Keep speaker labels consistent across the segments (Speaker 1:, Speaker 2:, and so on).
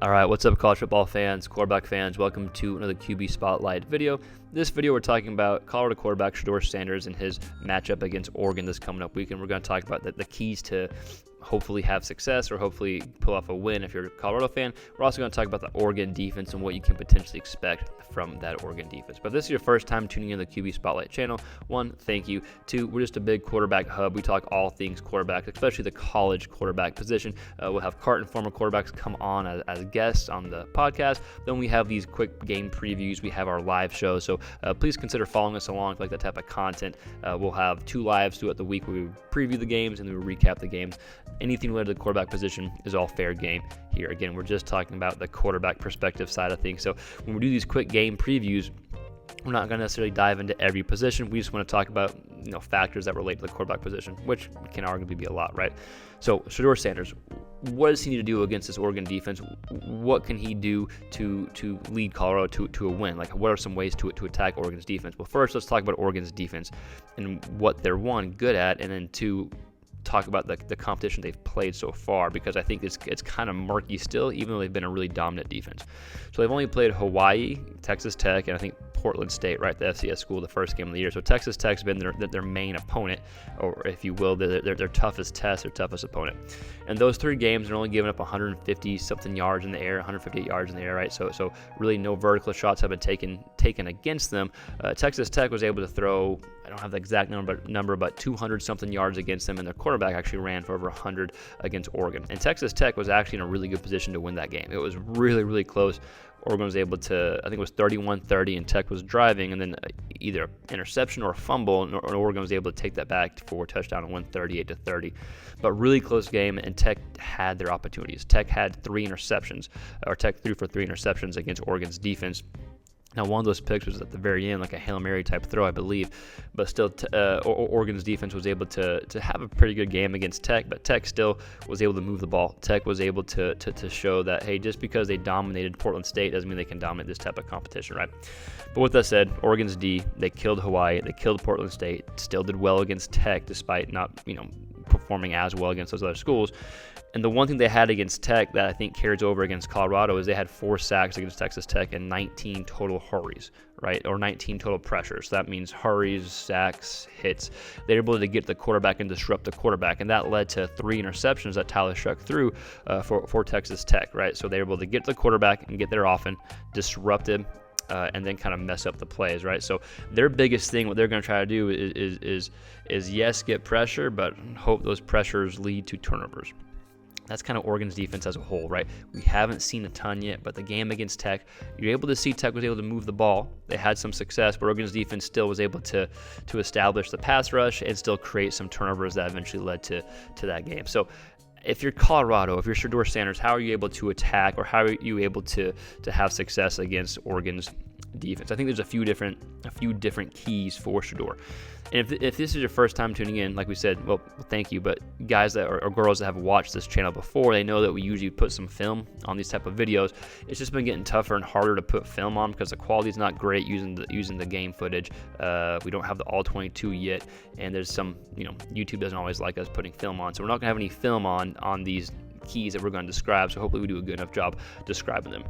Speaker 1: All right, what's up, college football fans, quarterback fans? Welcome to another QB Spotlight video. This video, we're talking about Colorado quarterback Shedeur Sanders and his matchup against Oregon this coming up weekend. We're going to talk about the keys to hopefully have success or hopefully pull off a win if you're a Colorado fan. We're also going to talk about the Oregon defense and what you can potentially expect from that Oregon defense. But if this is your first time tuning in to the QB Spotlight channel, one, thank you. Two, we're just a big quarterback hub. We talk all things quarterback, especially the college quarterback position. We'll have current and former quarterbacks come on as guests on the podcast. Then we have these quick game previews. We have our live show. So please consider following us along if you like that type of content. We'll have 2 lives throughout the week where we preview the games and then we recap the games. Anything related to the quarterback position is all fair game here. Again, we're just talking about the quarterback perspective side of things. So when we do these quick game previews, we're not going to necessarily dive into every position. We just want to talk about factors that relate to the quarterback position, which can arguably be a lot, right? So Shedeur Sanders, what does he need to do against this Oregon defense? What can he do to lead Colorado to a win? Like, what are some ways to attack Oregon's defense? Well, first, let's talk about Oregon's defense and what they're, one, good at, and then two, talk about the competition they've played so far, because I think it's kind of murky still, even though they've been a really dominant defense. So they've only played Hawaii, Texas Tech, and I think Portland State, right, the FCS school, the first game of the year. So Texas Tech's been their main opponent, or if you will, their toughest test, their toughest opponent. And those 3 games, they're only giving up 150-something yards in the air, 158 yards in the air, right? So really no vertical shots have been taken against them. Texas Tech was able to throw, I don't have the exact number, but 200-something yards against them, and their quarterback actually ran for over 100 against Oregon. And Texas Tech was actually in a really good position to win that game. It was really, really close. Oregon was able to, I think it was 31-30, and Tech was driving, and then either interception or a fumble, and Oregon was able to take that back for a touchdown and win 38-30. But really close game, and Tech had their opportunities. Tech had 3 interceptions, or Tech threw for 3 interceptions against Oregon's defense. Now, one of those picks was at the very end, like a Hail Mary type throw, I believe. But still, Oregon's defense was able to have a pretty good game against Tech, but Tech still was able to move the ball. Tech was able to show that, hey, just because they dominated Portland State doesn't mean they can dominate this type of competition, right? But with that said, Oregon's D, they killed Hawaii, they killed Portland State, still did well against Tech despite not, performing as well against those other schools. And the one thing they had against Tech that I think carries over against Colorado is they had 4 sacks against Texas Tech and 19 total hurries, right? Or 19 total pressures. So that means hurries, sacks, hits. They were able to get the quarterback and disrupt the quarterback, and that led to 3 interceptions that Tyler Shuck threw for Texas Tech, right? So they were able to get the quarterback and get there often, disrupt him, and then kind of mess up the plays, right? So their biggest thing, what they're going to try to do is yes, get pressure, but hope those pressures lead to turnovers. That's kind of Oregon's defense as a whole, right? We haven't seen a ton yet, but the game against Tech, you're able to see Tech was able to move the ball. They had some success, but Oregon's defense still was able to establish the pass rush and still create some turnovers that eventually led to that game. So if you're Colorado, if you're Shedeur Sanders, how are you able to attack, or how are you able to have success against Oregon's defense? I think there's a few different keys for Shedeur. And if this is your first time tuning in, like we said, well, thank you. But guys that or girls that have watched this channel before, they know that we usually put some film on these type of videos. It's just been getting tougher and harder to put film on because the quality is not great using the game footage. We don't have the all 22 yet, and there's some, YouTube doesn't always like us putting film on, so we're not gonna have any film on these keys that we're going to describe. So hopefully we do a good enough job describing them.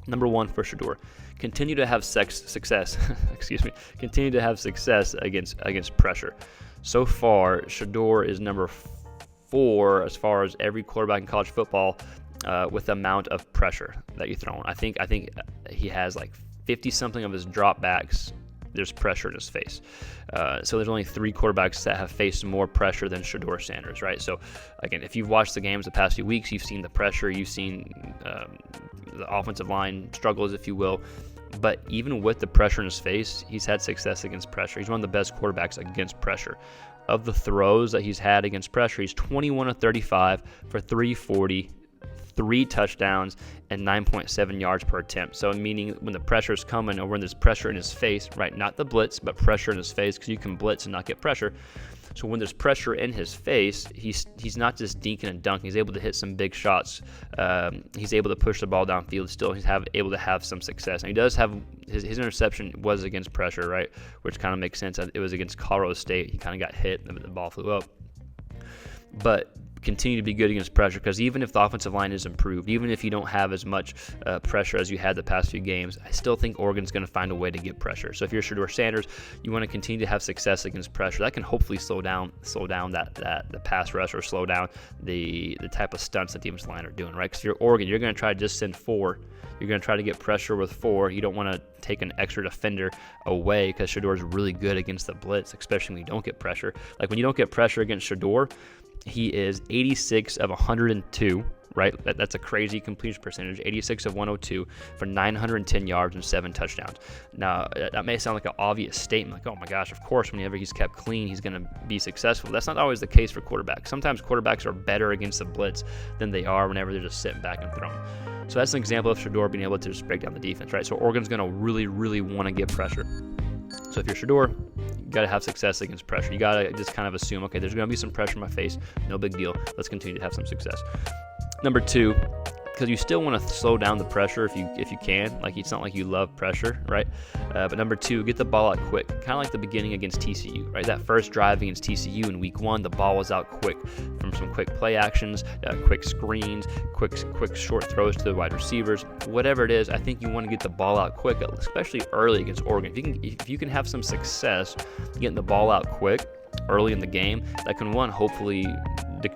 Speaker 1: Number 1 for Shedeur, continue to have success. Continue to have success against pressure. So far, Shedeur is number 4 as far as every quarterback in college football with the amount of pressure that you throw. I think he has like 50-something of his dropbacks. There's pressure in his face. So there's only 3 quarterbacks that have faced more pressure than Shedeur Sanders, right? So again, if you've watched the games the past few weeks, you've seen the pressure, you've seen the offensive line struggles, if you will. But even with the pressure in his face, he's had success against pressure. He's one of the best quarterbacks against pressure. Of the throws that he's had against pressure, he's 21 of 35 for 340, 3 touchdowns, and 9.7 yards per attempt. So meaning when the pressure is coming, or when there's pressure in his face, right? Not the blitz, but pressure in his face, because you can blitz and not get pressure. So when there's pressure in his face, he's not just dinking and dunking. He's able to hit some big shots. He's able to push the ball downfield still. He's able to have some success. And he does have his interception was against pressure, right? Which kind of makes sense. It was against Colorado State. He kind of got hit and the ball flew up. But continue to be good against pressure, because even if the offensive line is improved, even if you don't have as much pressure as you had the past few games, I still think Oregon's going to find a way to get pressure. So if you're Shedeur Sanders, you want to continue to have success against pressure. That can hopefully slow down the pass rush, or slow down the type of stunts that the defensive line are doing, right? Because if you're Oregon, you're going to try to just send 4. You're going to try to get pressure with 4. You don't want to take an extra defender away, because Shedeur is really good against the blitz, especially when you don't get pressure. Like when you don't get pressure against Shedeur, he is 86 of 102, right? That's a crazy completion percentage, 86 of 102 for 910 yards and 7 touchdowns. Now, that may sound like an obvious statement, like, oh my gosh, of course, whenever he's kept clean, he's going to be successful. That's not always the case for quarterbacks. Sometimes quarterbacks are better against the blitz than they are whenever they're just sitting back and throwing. So that's an example of Shedeur being able to just break down the defense, right? So Oregon's going to really, really want to get pressure. So if you're Shedeur, you got to have success against pressure. You got to just kind of assume, okay, there's going to be some pressure in my face. No big deal. Let's continue to have some success. Number 2, because you still want to slow down the pressure if you can. Like, it's not like you love pressure, right? But number 2, get the ball out quick. Kind of like the beginning against TCU, right? That first drive against TCU in week 1, the ball was out quick from some quick play actions, quick screens, quick short throws to the wide receivers. Whatever it is, I think you want to get the ball out quick, especially early against Oregon. If you can have some success getting the ball out quick early in the game, that can, 1, hopefully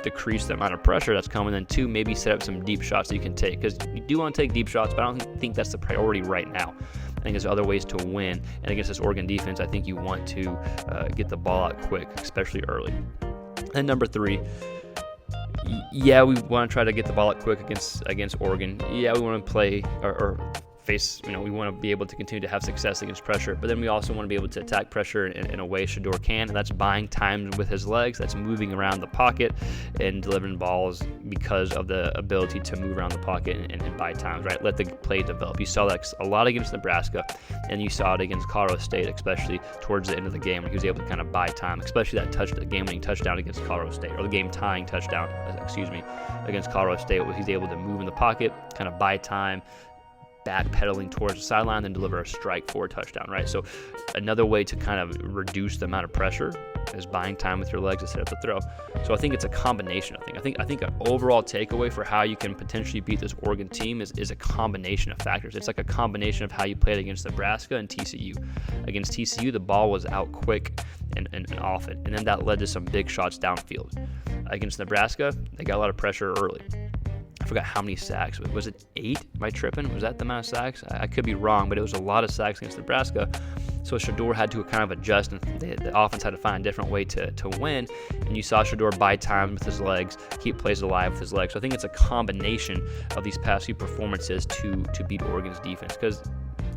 Speaker 1: decrease the amount of pressure that's coming, and 2, maybe set up some deep shots that you can take, because you do want to take deep shots, but I don't think that's the priority right now. I think there's other ways to win, and against this Oregon defense, I think you want to get the ball out quick, especially early. And number 3, yeah, we want to try to get the ball out quick against Oregon. Yeah, we want to play or face, we want to be able to continue to have success against pressure, but then we also want to be able to attack pressure in a way Shedeur can, and that's buying time with his legs. That's moving around the pocket and delivering balls because of the ability to move around the pocket and buy times, right? Let the play develop. You saw that a lot against Nebraska, and you saw it against Colorado State, especially towards the end of the game when he was able to kind of buy time, especially the game-winning touchdown against Colorado State, or the game-tying touchdown, against Colorado State, where he's able to move in the pocket, kind of buy time, backpedaling towards the sideline, then deliver a strike for a touchdown, right? So another way to kind of reduce the amount of pressure is buying time with your legs to set up the throw. So I think it's a combination of things. I think an overall takeaway for how you can potentially beat this Oregon team is a combination of factors. It's like a combination of how you played against Nebraska and TCU. Against TCU, the ball was out quick and often, and then that led to some big shots downfield. Against Nebraska, they got a lot of pressure early. I forgot how many sacks. Was it 8? Am I tripping? Was that the amount of sacks? I could be wrong, but it was a lot of sacks against Nebraska. So Shedeur had to kind of adjust, and the offense had to find a different way to win. And you saw Shedeur buy time with his legs, keep plays alive with his legs. So I think it's a combination of these past few performances to beat Oregon's defense, because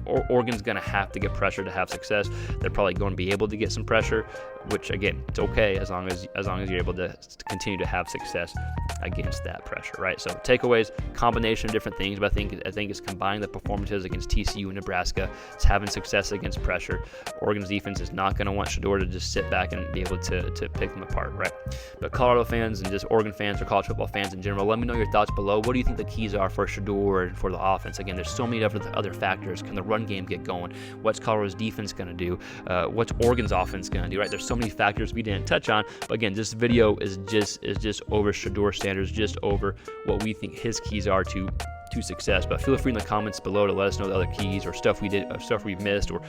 Speaker 1: Oregon's going to have to get pressure to have success. They're probably going to be able to get some pressure, which, again, it's okay as long as you're able to continue to have success against that pressure, right? So takeaways, combination of different things, but I think it's combining the performances against TCU and Nebraska. It's having success against pressure. Oregon's defense is not going to want Shedeur to just sit back and be able to pick them apart, right? But Colorado fans and just Oregon fans or college football fans in general, let me know your thoughts below. What do you think the keys are for Shedeur and for the offense? Again, there's so many other factors. Can the run game get going? What's Colorado's defense going to do? What's Oregon's offense going to do, right? There's so many factors we didn't touch on, but again, this video is just over Shedeur Sanders, just over what we think his keys are to success. But feel free in the comments below to let us know the other keys or stuff we did, or stuff we missed, or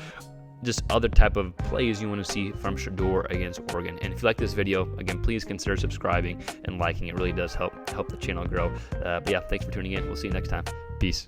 Speaker 1: just other type of plays you want to see from Shedeur against Oregon. And if you like this video, again, please consider subscribing and liking. It really does help the channel grow. But yeah, thanks for tuning in. We'll see you next time. Peace.